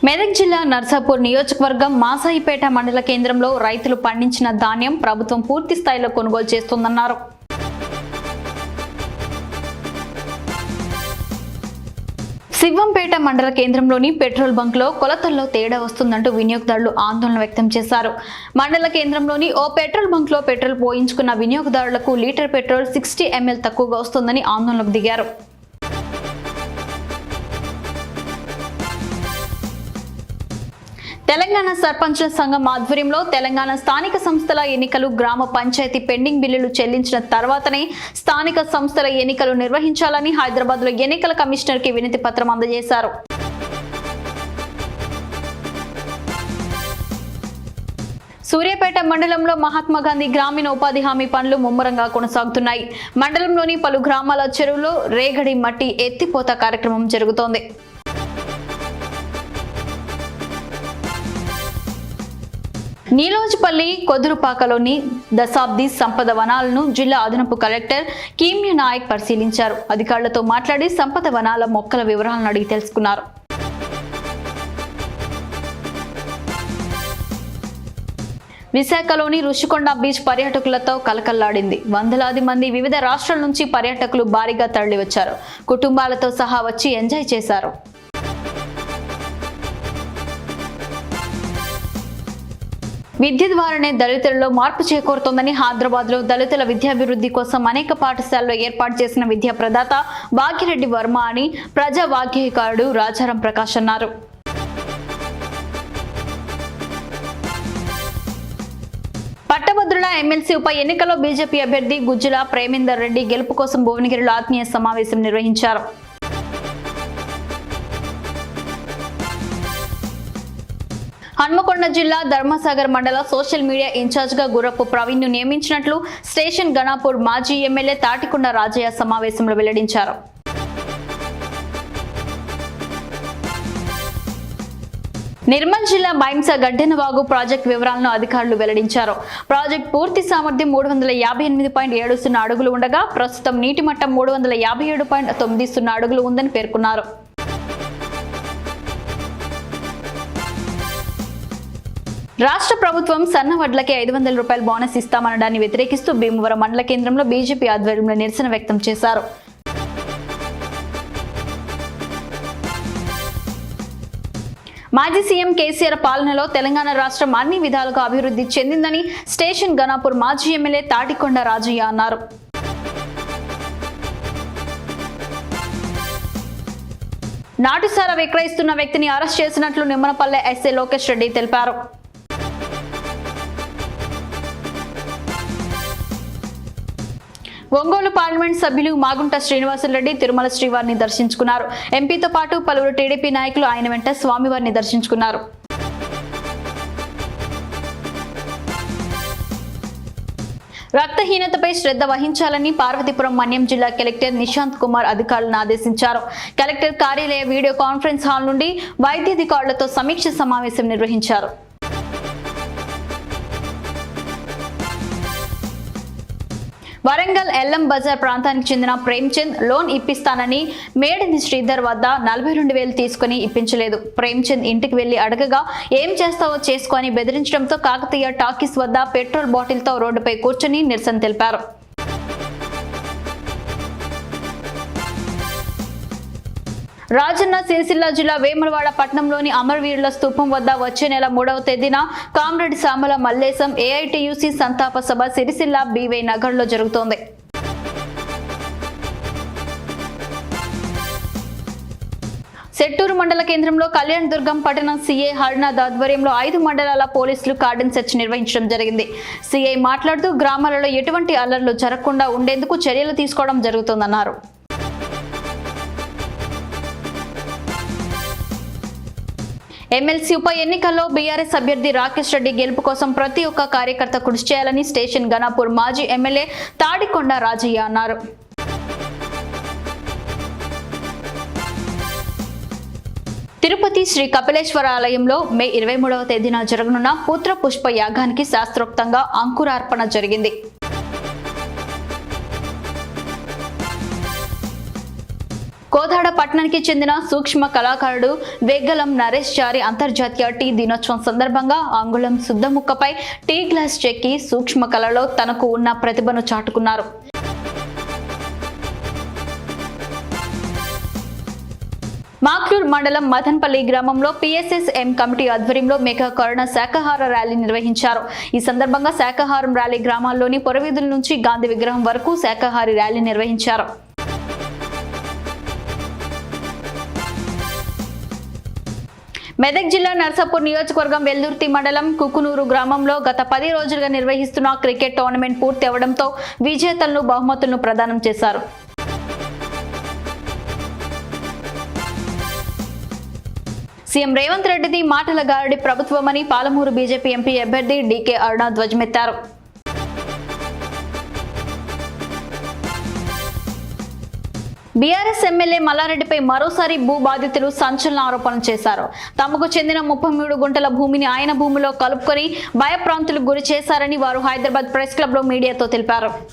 మెదక్ జిల్లా నర్సాపూర్ నియోజకవర్గం మాసాయిపేట మండల కేంద్రంలో రైతులు పండించిన ధాన్యం ప్రభుత్వం పూర్తి స్థాయిలో కొనుగోలు చేస్తుందన్నారు. శివంపేట మండల కేంద్రంలోని పెట్రోల్ బంక్లో కొలతల్లో తేడా వస్తుందంటూ వినియోగదారులు ఆందోళన వ్యక్తం చేశారు. మండల కేంద్రంలోని ఓ పెట్రోల్ బంక్లో పెట్రోల్ పోయించుకున్న వినియోగదారులకు లీటర్ పెట్రోల్ 60 ml తక్కువగా వస్తుందని ఆందోళనకు దిగారు. తెలంగాణ సర్పంచ్ల సంఘం ఆధ్వర్యంలో తెలంగాణ స్థానిక సంస్థల ఎన్నికలు, గ్రామ పంచాయతీ పెండింగ్ బిల్లులు చెల్లించిన తర్వాతనే స్థానిక సంస్థల ఎన్నికలు నిర్వహించాలని హైదరాబాద్లో ఎన్నికల కమిషనర్కి వినతి పత్రం అందజేశారు. సూర్యాపేట మండలంలో మహాత్మా గాంధీ గ్రామీణ ఉపాధి హామీ పనులు ముమ్మరంగా కొనసాగుతున్నాయి. మండలంలోని పలు గ్రామాల చెరువులో రేగడి మట్టి ఎత్తిపోత కార్యక్రమం జరుగుతోంది. నీలోజుపల్లి కొదురుపాకలోని దశాబ్ది సంపద వనాలను జిల్లా అదనపు కలెక్టర్ కీమ్య నాయక్ పరిశీలించారు. అధికారులతో మాట్లాడి సంపద వనాల మొక్కల వివరాలను అడిగి తెలుసుకున్నారు. విశాఖలోని రుషికొండ బీచ్ పర్యాటకులతో కలకల్లాడింది. వందలాది మంది వివిధ రాష్ట్రాల నుంచి పర్యాటకులు భారీగా తరలివచ్చారు. కుటుంబాలతో సహా వచ్చి ఎంజాయ్ చేశారు. విద్య ద్వారానే దళితులలో మార్పు చేకూరుతోందని హైదరాబాద్లో దళితుల విద్యాభివృద్ధి కోసం అనేక పాఠశాలలో ఏర్పాటు చేసిన విద్యా ప్రదాత భాగ్యరెడ్డి వర్మ అని ప్రజా వాగ్గేయకారుడు రాజారాం ప్రకాష్ అన్నారు. పట్టభద్రుల ఎమ్మెల్సీ ఉప ఎన్నికలో బీజేపీ అభ్యర్థి గుజ్జుల ప్రేమేందర్ రెడ్డి గెలుపు కోసం భువనగిరిలో ఆత్మీయ సమావేశం నిర్వహించారు. హన్మకొండ జిల్లా ధర్మసాగర్ మండల సోషల్ మీడియా ఇన్ఛార్జ్ గా గుర్రపు ప్రవీణ్ ను నియమించినట్లు స్టేషన్ గణాపూర్ మాజీ ఎమ్మెల్యే తాటికొండ రాజయ్య సమావేశంలో వెల్లడించారు. నిర్మల్ జిల్లా బైంస గడ్డెనవాగు ప్రాజెక్టు వివరాలను అధికారులు వెల్లడించారు. ప్రాజెక్టు పూర్తి సామర్థ్యం 358.70 అడుగులు ఉండగా ప్రస్తుతం నీటి మట్టం 357.90 అడుగులు ఉందని పేర్కొన్నారు. రాష్ట్ర ప్రభుత్వం సన్న వడ్లకే 500 రూపాయల బోనస్ ఇస్తామనడాన్ని వ్యతిరేకిస్తూ భీమవరం మండల కేంద్రంలో బీజేపీ ఆధ్వర్యంలో నిరసన వ్యక్తం చేశారు. మాజీ సీఎం కేసీఆర్ పాలనలో తెలంగాణ రాష్ట్రం అన్ని విధాలుగా అభివృద్ధి చెందిందని స్టేషన్ గణాపూర్ మాజీ ఎమ్మెల్యే తాటికొండ రాజయ్య అన్నారు. నాటుసారా విక్రయిస్తున్న వ్యక్తిని అరెస్ట్ చేసినట్లు నిమ్మనపల్లె ఎస్ఐ లోకేష్ రెడ్డి తెలిపారు. ఒంగోలు పార్లమెంట్ సభ్యులు మాగుంట శ్రీనివాసరెడ్డి తిరుమల శ్రీవారిని దర్శించుకున్నారు. ఎంపీతో పాటు పలువురు టీడీపీ నాయకులు ఆయన వెంట స్వామివారిని దర్శించుకున్నారు. రక్తహీనతపై శ్రద్ధ వహించాలని పార్వతీపురం మన్యం జిల్లా కలెక్టర్ నిశాంత్ కుమార్ అధికారులను ఆదేశించారు. కలెక్టర్ కార్యాలయ వీడియో కాన్ఫరెన్స్ హాల్ నుండి వైద్యాధికారులతో సమీక్ష సమావేశం నిర్వహించారు. వరంగల్ ఎల్లం బజార్ ప్రాంతానికి చెందిన ప్రేమ్చంద్ లోన్ ఇప్పిస్తానని మేడిని శ్రీధర్ వద్ద 42,000 తీసుకుని ఇప్పించలేదు. ప్రేమ్చంద్ ఇంటికి వెళ్లి అడగగా ఏం చేస్తావో చేసుకొని బెదిరించడంతో కాకతీయ టాకీస్ వద్ద పెట్రోల్ బాటిల్తో రోడ్డుపై కూర్చొని నిరసన తెలిపారు. రాజన్న సిరిసిల్ల జిల్లా వేములవాడ పట్టణంలోని అమరవీరుల స్తూపం వద్ద వచ్చే నెల 3వ తేదీన కామ్రేడ్ సామల మల్లేశం ఏఐటియుసి సంతాప సభ సిరిసిల్ల బీవై నగర్ లో జరుగుతోంది. సెట్టూరు మండల కేంద్రంలో కళ్యాణ్ దుర్గం పట్టణ సీఐ హరినాథ్ ఆధ్వర్యంలో 5 మండలాల పోలీసులు కార్డన్ సెర్చ్ నిర్వహించడం జరిగింది. సీఐ మాట్లాడుతూ గ్రామాలలో ఎటువంటి అల్లర్లు జరగకుండా ఉండేందుకు చర్యలు తీసుకోవడం జరుగుతుందన్నారు. ఎమ్మెల్సీ ఉప ఎన్నికల్లో బీఆర్ఎస్ అభ్యర్థి రాకేష్ రెడ్డి గెలుపు కోసం ప్రతి ఒక్క కార్యకర్త కృషి చేయాలని స్టేషన్ గణాపూర్ మాజీ ఎమ్మెల్యే తాడికొండ రాజయ్య అన్నారు. తిరుపతి శ్రీ కపిలేశ్వర ఆలయంలో మే 23వ తేదీన జరగనున్న పుత్ర పుష్ప యాగానికి శాస్త్రోక్తంగా అంకురార్పణ జరిగింది. కోదాడ పట్టణానికి చెందిన సూక్ష్మ కళాకారుడు వేగలం నరేష్ చారి అంతర్జాతీయ టీ దినోత్సవం సందర్భంగా అంగుళం శుద్ధ ముక్కపై టీ గ్లాస్ చెక్కి సూక్ష్మ కళలో తనకు ఉన్న ప్రతిభను చాటుకున్నారు. మాక్లూర్ మండలం మదన్పల్లి గ్రామంలో PSSM కమిటీ ఆధ్వర్యంలో మెగా కరోనా శాకాహార ర్యాలీ నిర్వహించారు. ఈ సందర్భంగా శాకాహారం ర్యాలీ గ్రామాల్లోని పొరవీధుల నుంచి గాంధీ విగ్రహం వరకు శాకాహారి ర్యాలీ నిర్వహించారు. మెదక్ జిల్లా నర్సాపూర్ నియోజకవర్గం వెల్దుర్తి మండలం కుకునూరు గ్రామంలో గత 10 రోజులుగా నిర్వహిస్తున్న క్రికెట్ టోర్నమెంట్ పూర్తి అవడంతో విజేతలను బహుమతులను ప్రదానం చేశారు. సీఎం రేవంత్ రెడ్డిది మాటల గారడి ప్రభుత్వమని పాలమూరు బీజేపీ ఎంపీ అభ్యర్థి డీకే అరుణ ధ్వజమెత్తారు. బీఆర్ఎస్ ఎమ్మెల్యే మల్లారెడ్డిపై మరోసారి భూ బాధితులు సంచలన ఆరోపణలు చేశారు. తమకు చెందిన 33 గుంటల భూమిని ఆయన భూమిలో కలుపుకొని భయప్రాంతులకు గురి చేశారని వారు హైదరాబాద్ ప్రెస్ క్లబ్ లో మీడియాతో తెలిపారు.